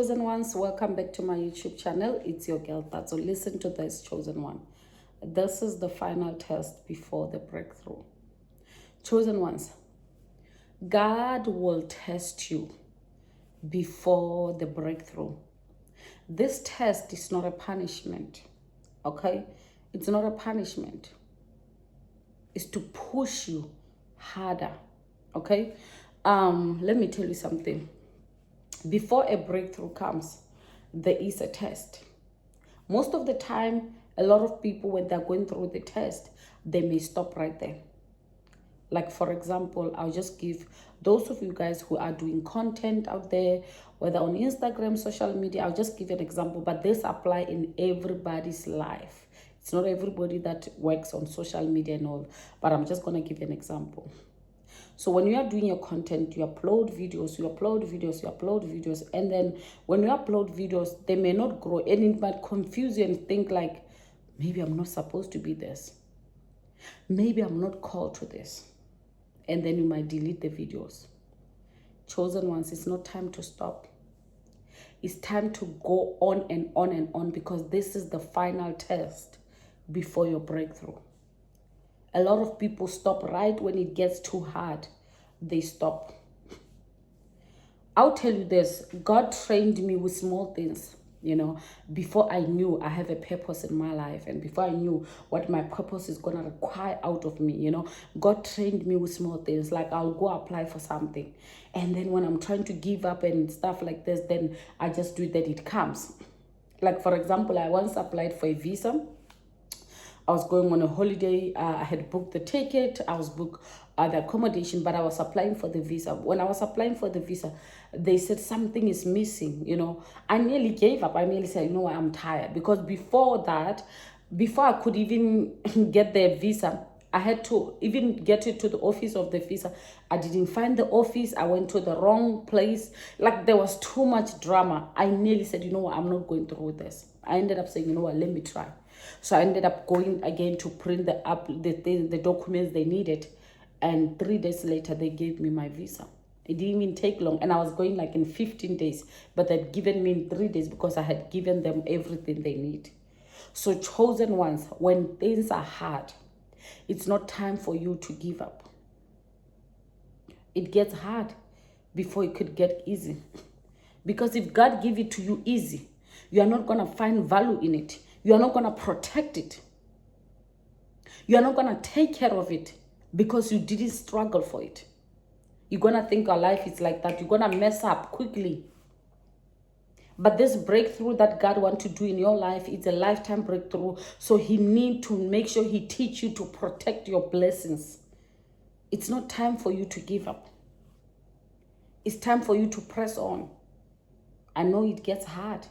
Chosen ones, welcome back to my YouTube channel. It's your girl Tazo. Listen to this, chosen one. This is the final test before the breakthrough. Chosen ones, God will test you before the breakthrough. This test is not a punishment, okay? It's not a punishment. It's to push you harder, okay? Let me tell you something. Before a breakthrough comes, there is a test. Most of the time, a lot of people, when they're going through the test, they may stop right there. Like, for example, I'll just give those of you guys who are doing content out there, whether on Instagram, social media, I'll just give an example, but this apply in everybody's life. It's not everybody that works on social media and all, but I'm just going to give an example. So when you are doing your content, you upload videos, and then when you upload videos, they may not grow, and it might confuse you and think like, maybe I'm not supposed to be this. Maybe I'm not called to this. And then you might delete the videos. Chosen ones, it's not time to stop. It's time to go on and on and on, because this is the final test before your breakthrough. A lot of people stop right when it gets too hard. They stop. I'll tell you this, God trained me with small things, before I knew I have a purpose in my life, and before I knew what my purpose is going to require out of me, God trained me with small things. Like, I'll go apply for something, and then when I'm trying to give up and stuff like this, then I just do it, that it comes. Like, for example, I once applied for a visa. I was going on a holiday. I had booked the ticket. I was booked the accommodation, but I was applying for the visa. When I was applying for the visa, they said something is missing. I nearly gave up. I nearly said, what, I'm tired. Because before that, before I could even get the visa, I had to even get it to the office of the visa. I didn't find the office. I went to the wrong place. Like, there was too much drama. I nearly said, what, I'm not going through this. I ended up saying, what, let me try. So I ended up going again to print the documents they needed. And 3 days later, they gave me my visa. It didn't even take long. And I was going like in 15 days. But they'd given me in 3 days because I had given them everything they need. So chosen ones, when things are hard, it's not time for you to give up. It gets hard before it could get easy. Because if God give it to you easy, you are not going to find value in it. You are not going to protect it. You are not going to take care of it because you didn't struggle for it. You're going to think our life is like that. You're going to mess up quickly. But this breakthrough that God wants to do in your life, it's a lifetime breakthrough. So he needs to make sure he teach you to protect your blessings. It's not time for you to give up. It's time for you to press on. I know it gets hard.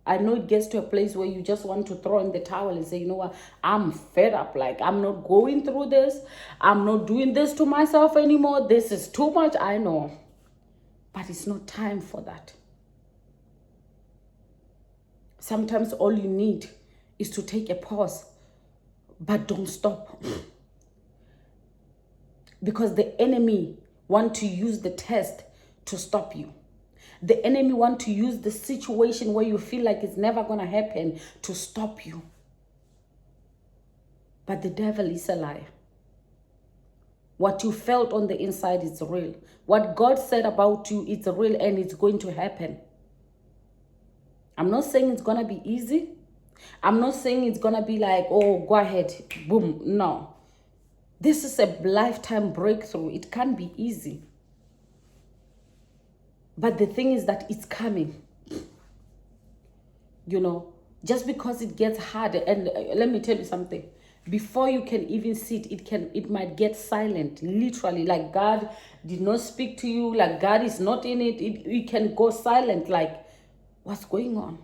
I know it gets to a place where you just want to throw in the towel and say, what, I'm fed up. Like, I'm not going through this. I'm not doing this to myself anymore. This is too much. I know. But it's not time for that. Sometimes all you need is to take a pause, but don't stop. Because the enemy wants to use the test to stop you. The enemy wants to use the situation where you feel like it's never going to happen to stop you. But the devil is a liar. What you felt on the inside is real. What God said about you, it's real, and it's going to happen. I'm not saying it's going to be easy. I'm not saying it's going to be like, oh, go ahead, boom. No. This is a lifetime breakthrough. It can't be easy. But the thing is that it's coming. Just because it gets harder. And let me tell you something. Before you can even see it, it might get silent. Literally, like God did not speak to you. Like God is not in it. It can go silent. Like, what's going on?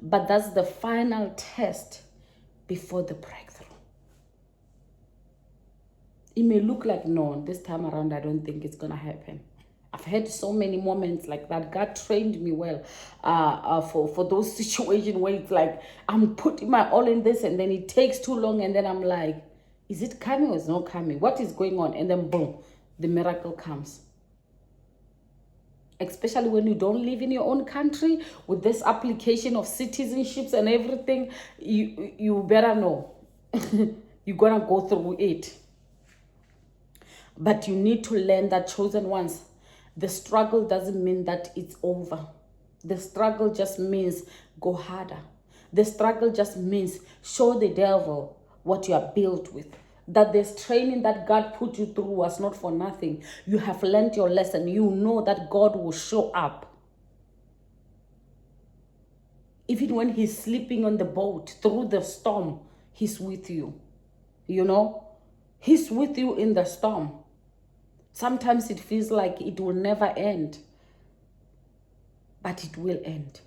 But that's the final test before the breakthrough. It may look like, no, this time around, I don't think it's going to happen. I've had so many moments like that. God trained me well for those situations where it's like, I'm putting my all in this, and then it takes too long, and then I'm like, is it coming or is it not coming? What is going on? And then boom, the miracle comes. especially when you don't live in your own country with this application of citizenships and everything. You better know you're gonna go through it. But you need to learn that, chosen ones, the struggle doesn't mean that it's over. The struggle just means go harder. The struggle just means show the devil what you are built with. That this training that God put you through was not for nothing. You have learned your lesson. You know that God will show up. Even when he's sleeping on the boat through the storm, he's with you. You know, he's with you in the storm. Sometimes it feels like it will never end, but it will end.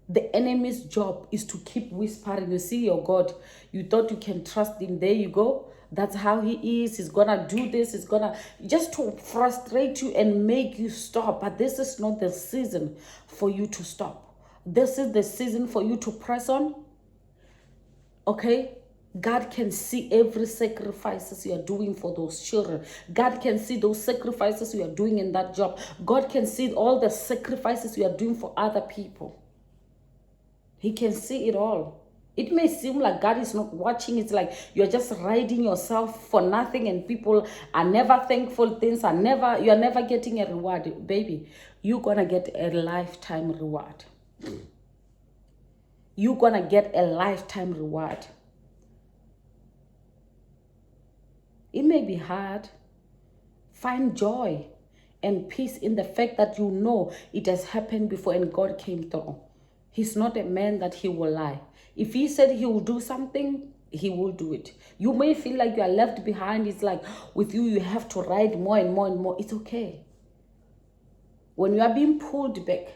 The enemy's job is to keep whispering. You see your God, you thought you can trust him. There you go. That's how he is. He's gonna do this. He's gonna just to frustrate you and make you stop. But this is not the season for you to stop. This is the season for you to press on. Okay? God can see every sacrifices you are doing for those children. God can see those sacrifices you are doing in that job. God can see all the sacrifices you are doing for other people. He can see it all. It may seem like God is not watching. It's like you're just riding yourself for nothing and people are never thankful. You're never getting a reward. Baby, you're going to get a lifetime reward. You're going to get a lifetime reward. It may be hard. Find joy and peace in the fact that you know it has happened before and God came through. He's not a man that he will lie. If he said he will do something, he will do it. You may feel like you are left behind. It's like with you, you have to ride more and more and more. It's okay. When you are being pulled back,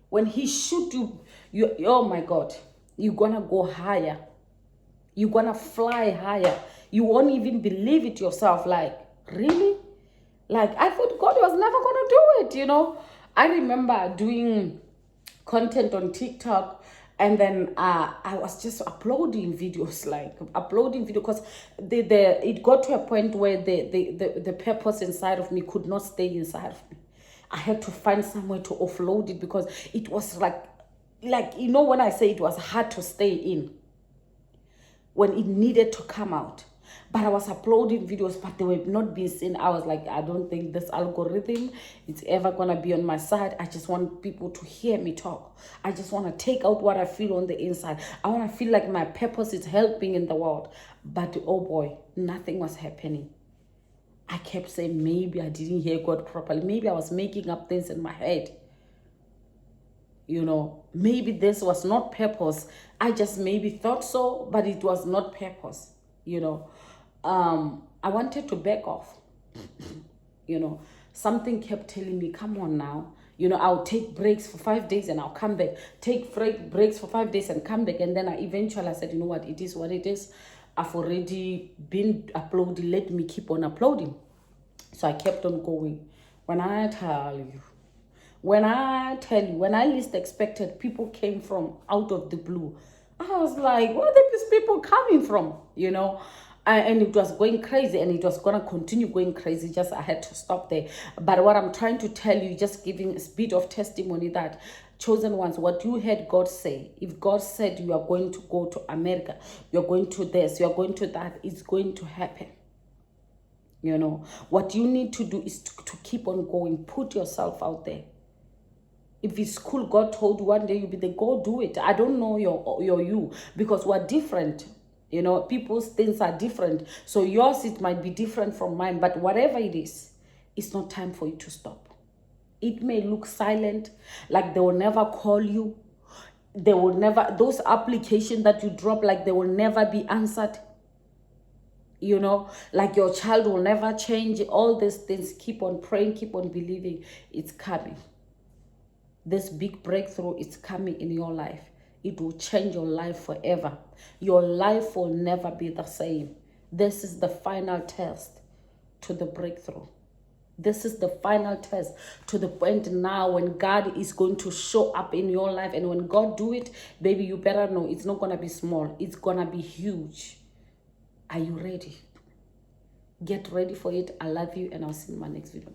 when he shoot you, oh my God, you're going to go higher. You're going to fly higher. You won't even believe it yourself. Like, really? Like, I thought God was never going to do it, you know? I remember doing content on TikTok, and then I was just uploading videos, because it got to a point where the purpose inside of me could not stay inside of me. I had to find somewhere to offload it because it was like, you know, when I say it was hard to stay in, when it needed to come out. But I was uploading videos, but they were not being seen. I was like, I don't think this algorithm is ever going to be on my side. I just want people to hear me talk. I just want to take out what I feel on the inside. I want to feel like my purpose is helping in the world. But oh boy, nothing was happening. I kept saying, maybe I didn't hear God properly. Maybe I was making up things in my head. You know, maybe this was not purpose. I just maybe thought so, but it was not purpose. You know, I wanted to back off. You know, something kept telling me, come on now. You know, I'll take breaks for 5 days and I'll come back. Take breaks for 5 days and come back. And then I said, you know what, it is what it is. I've already been uploading. Let me keep on uploading. So I kept on going. When I tell you, when I least expected, people came from out of the blue. I was like, where are these people coming from? You know, and it was going crazy, and it was going to continue going crazy. Just I had to stop there. But what I'm trying to tell you, just giving a bit of testimony that, chosen ones, what you heard God say, if God said you are going to go to America, you're going to this, you're going to that, it's going to happen. You know, what you need to do is to keep on going. Put yourself out there. If it's cool, God told you one day you'll be there, go do it. I don't know your you, because we're different. You know, people's things are different. So yours, it might be different from mine. But whatever it is, it's not time for you to stop. It may look silent, like they will never call you. They will never, those applications that you drop, like they will never be answered. You know, like your child will never change. All these things, keep on praying, keep on believing. It's coming. This big breakthrough is coming in your life. It will change your life forever. Your life will never be the same. This is the final test to the breakthrough. This is the final test to the point now when God is going to show up in your life. And when God do it, baby, you better know it's not going to be small. It's going to be huge. Are you ready? Get ready for it. I love you, and I'll see you in my next video.